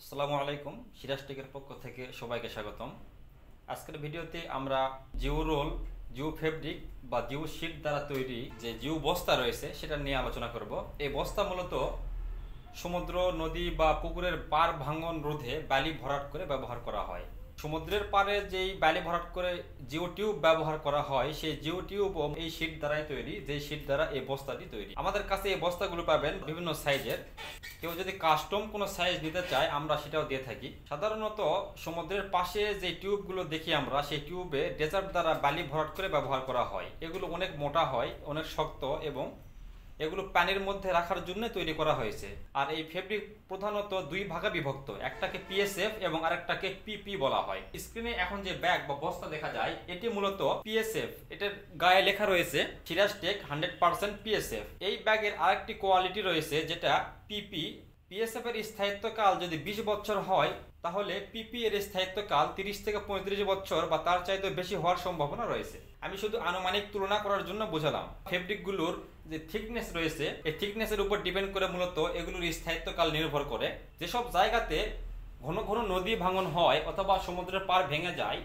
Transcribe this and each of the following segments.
আসসালামু আলাইকুম, সিরাজ টেকের পক্ষ থেকে সবাইকে স্বাগতম। আজকের ভিডিওতে আমরা জিও রোল, জিও ফেব্রিক বা জিও শিট দ্বারা তৈরি যে জিও বস্তা রয়েছে সেটা নিয়ে আলোচনা করব। এই বস্তা মূলত সমুদ্র, নদী বা পুকুরের পাড় ভাঙন রোধে বালি ভরাট করে ব্যবহার করা হয়। সমুদ্রের পাড়ে যেই বালি ভরাট করে জিও টিউব ব্যবহার করা হয়, সেই জিও টিউব এই শিট দ্বারাই তৈরি, যে শিট দ্বারা এই বস্তাটি তৈরি। আমাদের কাছে এই বস্তাগুলো পাবেন বিভিন্ন সাইজের। কেউ যদি কাস্টম কোনো সাইজ নিতে চায় আমরা সেটাও দিয়ে থাকি। সাধারণত সমুদ্রের পাশে যে টিউবগুলো দেখি আমরা, সেই টিউবে ডেজার্ট দ্বারা বালি ভরাট করে ব্যবহার করা হয়। এগুলো অনেক মোটা হয়, অনেক শক্ত এবং এগুলো পানির মধ্যে রাখার জন্য তৈরি করা হয়েছে। আর এই ফেব্রিক প্রধানত দুই ভাগে বিভক্ত, একটাকে পিএসএফ এবং আরেকটাকে পিপি বলা হয়। স্ক্রিনে এখন যে ব্যাগ বা বস্তা দেখা যায় এটি মূলত পিএসএফ। এটার গায়ে লেখা রয়েছে সিরাজ টেক 100% পিএসএফ। এই ব্যাগের আরেকটি কোয়ালিটি রয়েছে যেটা পিপি। পিএসএফ এর স্থায়িত্বকাল যদি 20 বছর হয়, তাহলে পিপি এর স্থায়িত্বকাল 30 থেকে 35 বছর বা তার চাইতে বেশি হওয়ার সম্ভাবনা রয়েছে। আমি শুধু আনুমানিক তুলনা করার জন্য বোঝালাম। ফেব্রিকগুলোর যে থিকনেস রয়েছে, এই থিকনেসের উপর ডিপেন্ড করে মূলত এগুলোর স্থায়িত্বকাল নির্ভর করে। যেসব জায়গাতে ঘন ঘন নদী ভাঙন হয় অথবা সমুদ্রের পাড় ভেঙে যায়,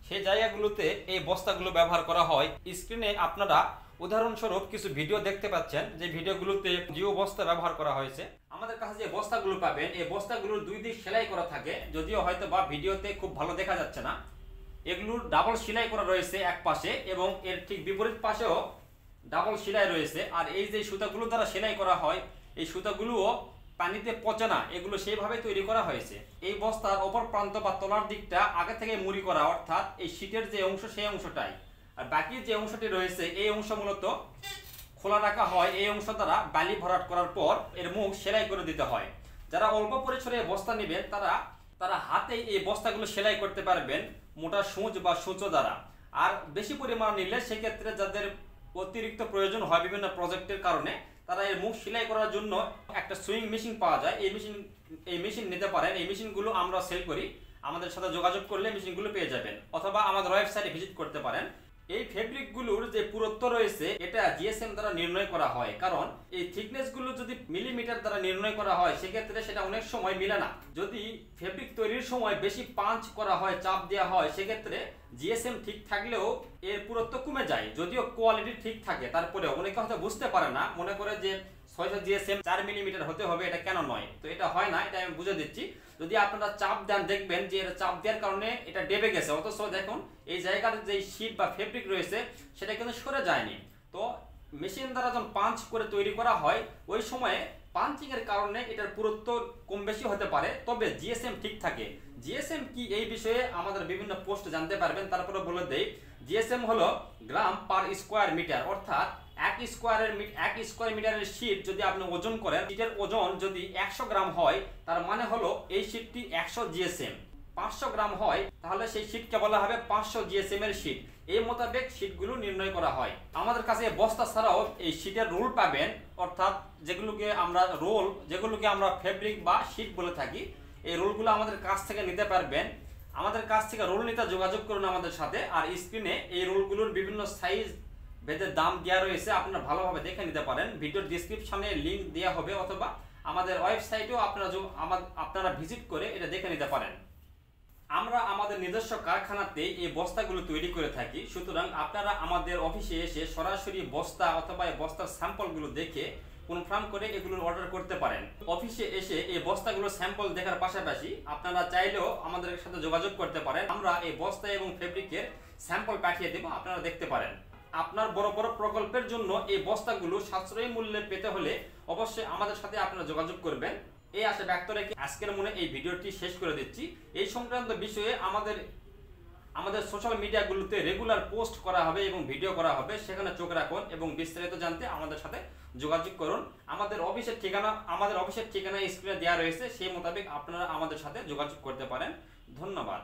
সেই জায়গাগুলোতে এই বস্তাগুলো ব্যবহার করা হয়। স্ক্রিনে আপনারা উদাহরণস্বরূপ কিছু ভিডিও দেখতে পাচ্ছেন, যে ভিডিওগুলোতে জিও বস্তা ব্যবহার করা হয়েছে। আমাদের কাছে যে বস্তাগুলো পাবেন, এই বস্তাগুলোর দুই দিক সেলাই করা থাকে, যদিও হয়তো বা ভিডিওতে খুব ভালো দেখা যাচ্ছে না। এগুলোর ডাবল সেলাই করা রয়েছে এক পাশে এবং এর ঠিক বিপরীত পাশেও ডাবল সেলাই রয়েছে। আর এই যে সুতাগুলো দ্বারা সেলাই করা হয়, এই সুতাগুলোও পানিতে পচে না, এগুলো সেইভাবে তৈরি করা হয়েছে। এই বস্তার অপর প্রান্ত বা তলার দিকটা আগে থেকে মুড়ি করা, অর্থাৎ এই শীটের যে অংশ সেই অংশটাই। আর বাকি যে অংশটি রয়েছে এই অংশ মূলত খোলা রাখা হয়। এই অংশ দ্বারা বালি ভরাট করার পর এর মুখ সেলাই করে দিতে হয়। যারা অল্প পরিসরে বস্তা নেবেন তারা হাতেই এই বস্তাগুলো সেলাই করতে পারবেন মোটা সূচ বা সূচো দ্বারা। আর বেশি পরিমাণ নিলে সেক্ষেত্রে যাদের অতিরিক্ত প্রয়োজন হয় বিভিন্ন প্রজেক্টের কারণে, তারা এর মুখ সেলাই করার জন্য একটা সুইং মেশিন পাওয়া যায়। এই মেশিন নিতে পারেন। এই মেশিনগুলো আমরা সেল করি, আমাদের সাথে যোগাযোগ করলে মেশিনগুলো পেয়ে যাবেন, অথবা আমাদের ওয়েবসাইটে ভিজিট করতে পারেন। এই ফেব্রিকগুলোর যে পুরুত্ব রয়েছে এটা জিএসএম দ্বারা নির্ণয় করা হয়, কারণ এই থিকনেসগুলো যদি মিলিমিটার দ্বারা নির্ণয় করা হয় সেক্ষেত্রে সেটা অনেক সময় মিলে না। যদি ফেব্রিক তৈরির সময় বেশি পাঞ্চ করা হয়, চাপ দেওয়া হয়, সেক্ষেত্রে জিএসএম ঠিক থাকলেও এর পুরুত্ব কমে যায়। যদিও কোয়ালিটি ঠিক থাকে, তারপরেও অনেকে হয়তো বুঝতে পারে না, মনে করে যে 600 জিএসএম 4 মিলিমিটার হতে হবে, এটা কেন নয়। তো এটা হয় না, এটা আমি বুঝে দিচ্ছি। যদি আপনারা চাপ দেন দেখবেন যে এটা চাপ দেওয়ার কারণে এটা ডেবে গেছে, অথচ দেখুন এই জায়গার যে শীট বা ফেব্রিক রয়েছে সেটা কিন্তু সরে যায়নি। তো মেশিন দ্বারা যখন পাঞ্চ করে তৈরি করা হয়, ওই সময়ে পাঞ্চিং এর কারণে এটার পুরুত্ব কম বেশি হতে পারে, তবে জিএসএম ঠিক থাকে। জিএসএম কি এই বিষয়ে আমাদের বিভিন্ন পোস্ট জানতে পারবেন। তারপরে বলে দেই, জিএসএম হলো গ্রাম পার স্কোয়ার মিটার, অর্থাৎ এক স্কোয়ার মিটারের শীট যদি আপনি ওজন করেন, শীটের ওজন যদি 100 গ্রাম হয়, তার মানে হলো এই শীটটি 100 জিএসএম। 500 গ্রাম হয় তাহলে সেই শীটকে বলা হবে 500 জিএসএম এর শীট। এই মোতাবেক শীটগুলো নির্ণয় করা হয়। আমাদের কাছে বস্তা ছাড়াও এই শীটের রোল পাবেন, অর্থাৎ যেগুলোকে আমরা ফেব্রিক বা শীট বলে থাকি। এই রোলগুলো আমাদের কাছ থেকে নিতে পারবেন। আমাদের কাছ থেকে রোল নিতে যোগাযোগ করুন আমাদের সাথে। আর স্ক্রিনে এই রোলগুলোর বিভিন্ন সাইজ ভেদে দাম দেওয়া রয়েছে, আপনারা ভালোভাবে দেখে নিতে পারেন। ভিডিওর ডেসক্রিপশনে লিংক দেওয়া হবে, অথবা আমাদের ওয়েবসাইটেও আপনারা ভিজিট করে এটা দেখে নিতে পারেন। আমরা আমাদের নিজস্ব কারখানাতে এই বস্তাগুলো তৈরি করে থাকি, সুতরাং আপনারা আমাদের অফিসে এসে সরাসরি বস্তা অথবা এই বস্তার স্যাম্পলগুলো দেখে কনফার্ম করে এগুলোর অর্ডার করতে পারেন। অফিসে এসে এই বস্তাগুলোর স্যাম্পল দেখার পাশাপাশি আপনারা চাইলেও আমাদের সাথে যোগাযোগ করতে পারেন। আমরা এই বস্তা এবং ফেব্রিকের স্যাম্পল পাঠিয়ে দেব, আপনারা দেখতে পারেন। আপনার বড় বড় প্রকল্পের জন্য এই বস্তাগুলো সাশ্রয়ী মূল্যে পেতে হলে অবশ্যই আমাদের সাথে আপনারা যোগাযোগ করবেন। এই আশা ব্যক্ত রেখে আজকের মনে এই ভিডিওটি শেষ করে দিচ্ছি। এই সংক্রান্ত বিষয়ে আমাদের সোশ্যাল মিডিয়াগুলোতে রেগুলার পোস্ট করা হবে এবং ভিডিও করা হবে, সেখানে চোখ রাখুন এবং বিস্তারিত জানতে আমাদের সাথে যোগাযোগ করুন। আমাদের অফিসের ঠিকানা স্ক্রিনে দেওয়া রয়েছে, সেই মোতাবেক আপনারা আমাদের সাথে যোগাযোগ করতে পারেন। ধন্যবাদ।